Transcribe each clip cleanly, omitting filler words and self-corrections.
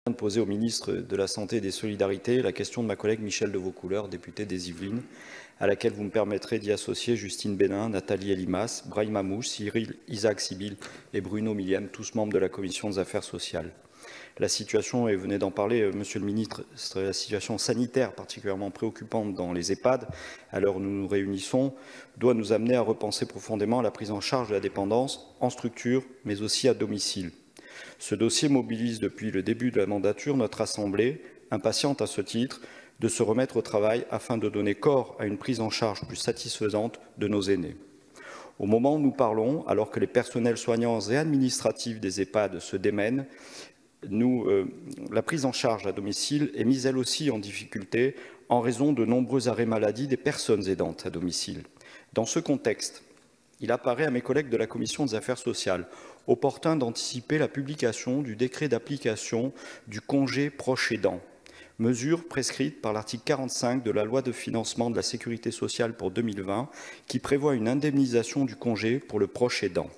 de poser au ministre de la Santé et des Solidarités la question de ma collègue Michèle de Vaucouleurs, députée des Yvelines, à laquelle vous me permettrez d'y associer Justine Bénin, Nathalie Elimas, Brahim Mamouche, Cyril Isaac Sibyl et Bruno Millem, tous membres de la Commission des Affaires sociales. La situation, et vous venez d'en parler, Monsieur le Ministre, la situation sanitaire particulièrement préoccupante dans les EHPAD, à l'heure où nous nous réunissons, doit nous amener à repenser profondément la prise en charge de la dépendance en structure, mais aussi à domicile. Ce dossier mobilise depuis le début de la mandature notre Assemblée, impatiente à ce titre, de se remettre au travail afin de donner corps à une prise en charge plus satisfaisante de nos aînés. Au moment où nous parlons, alors que les personnels soignants et administratifs des EHPAD se démènent, la prise en charge à domicile est mise elle aussi en difficulté en raison de nombreux arrêts maladie des personnes aidantes à domicile. Dans ce contexte, il apparaît à mes collègues de la Commission des Affaires sociales opportun d'anticiper la publication du décret d'application du congé proche aidant, mesure prescrite par l'article 45 de la loi de financement de la sécurité sociale pour 2020, qui prévoit une indemnisation du congé pour le proche aidant.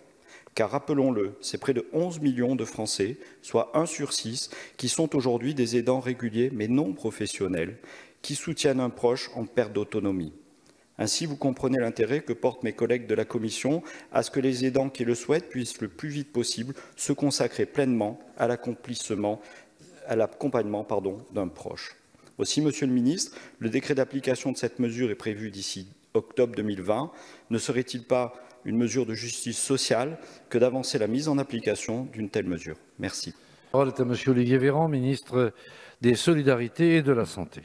Car rappelons-le, c'est près de 11 millions de Français, soit 1 sur 6, qui sont aujourd'hui des aidants réguliers mais non professionnels, qui soutiennent un proche en perte d'autonomie. Ainsi, vous comprenez l'intérêt que portent mes collègues de la Commission à ce que les aidants qui le souhaitent puissent le plus vite possible se consacrer pleinement à l'accompagnement d'un proche. Aussi, Monsieur le Ministre, le décret d'application de cette mesure est prévu d'ici octobre 2020. Ne serait-il pas une mesure de justice sociale que d'avancer la mise en application d'une telle mesure? Merci. La parole est à Monsieur Olivier Véran, ministre des Solidarités et de la Santé.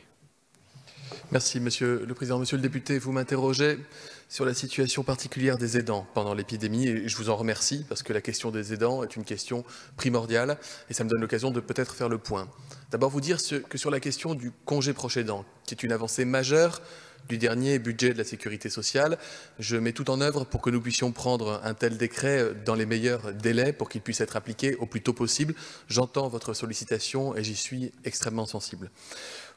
Merci, Monsieur le Président. Monsieur le député, vous m'interrogez sur la situation particulière des aidants pendant l'épidémie et je vous en remercie parce que la question des aidants est une question primordiale et ça me donne l'occasion de peut-être faire le point. D'abord, vous dire que sur la question du congé proche aidant, qui est une avancée majeure du dernier budget de la sécurité sociale, je mets tout en œuvre pour que nous puissions prendre un tel décret dans les meilleurs délais pour qu'il puisse être appliqué au plus tôt possible. J'entends votre sollicitation et j'y suis extrêmement sensible.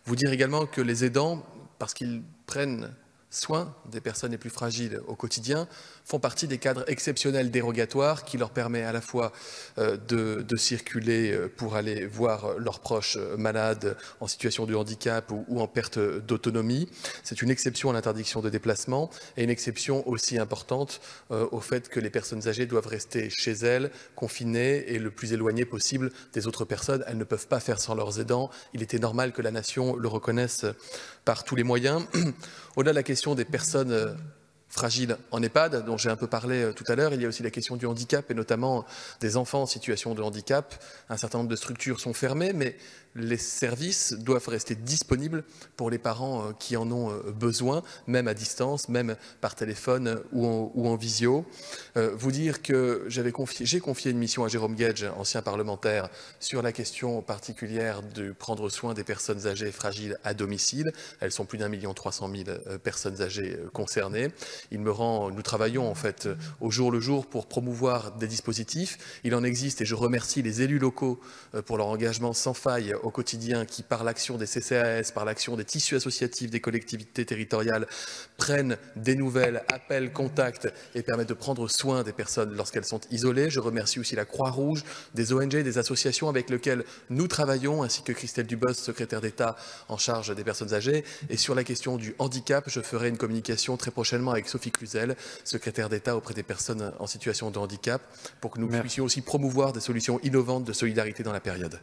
Vous dire également que les aidants, parce qu'ils prennent soin des personnes les plus fragiles au quotidien, font partie des cadres exceptionnels dérogatoires qui leur permet à la fois de circuler pour aller voir leurs proches malades en situation de handicap ou en perte d'autonomie. C'est une exception à l'interdiction de déplacement et une exception aussi importante au fait que les personnes âgées doivent rester chez elles, confinées et le plus éloignées possible des autres personnes. Elles ne peuvent pas faire sans leurs aidants. Il était normal que la nation le reconnaisse par tous les moyens. Au-delà de la question des personnes fragiles en EHPAD, dont j'ai un peu parlé tout à l'heure, il y a aussi la question du handicap et notamment des enfants en situation de handicap. Un certain nombre de structures sont fermées, mais les services doivent rester disponibles pour les parents qui en ont besoin, même à distance, même par téléphone ou en visio. Vous dire que j'ai confié une mission à Jérôme Guedj, ancien parlementaire, sur la question particulière de prendre soin des personnes âgées fragiles à domicile. Elles sont plus d'1,3 million personnes âgées concernées. Nous travaillons en fait au jour le jour pour promouvoir des dispositifs. Il en existe et je remercie les élus locaux pour leur engagement sans faille au quotidien qui, par l'action des CCAS, par l'action des tissus associatifs des collectivités territoriales, prennent des nouvelles, appellent, contactent et permettent de prendre soin des personnes lorsqu'elles sont isolées. Je remercie aussi la Croix-Rouge, des ONG, des associations avec lesquelles nous travaillons, ainsi que Christelle Dubos, secrétaire d'État en charge des personnes âgées. Et sur la question du handicap, je ferai une communication très prochainement avec Sophie Cluzel, secrétaire d'État auprès des personnes en situation de handicap, pour que nous puissions aussi promouvoir des solutions innovantes de solidarité dans la période.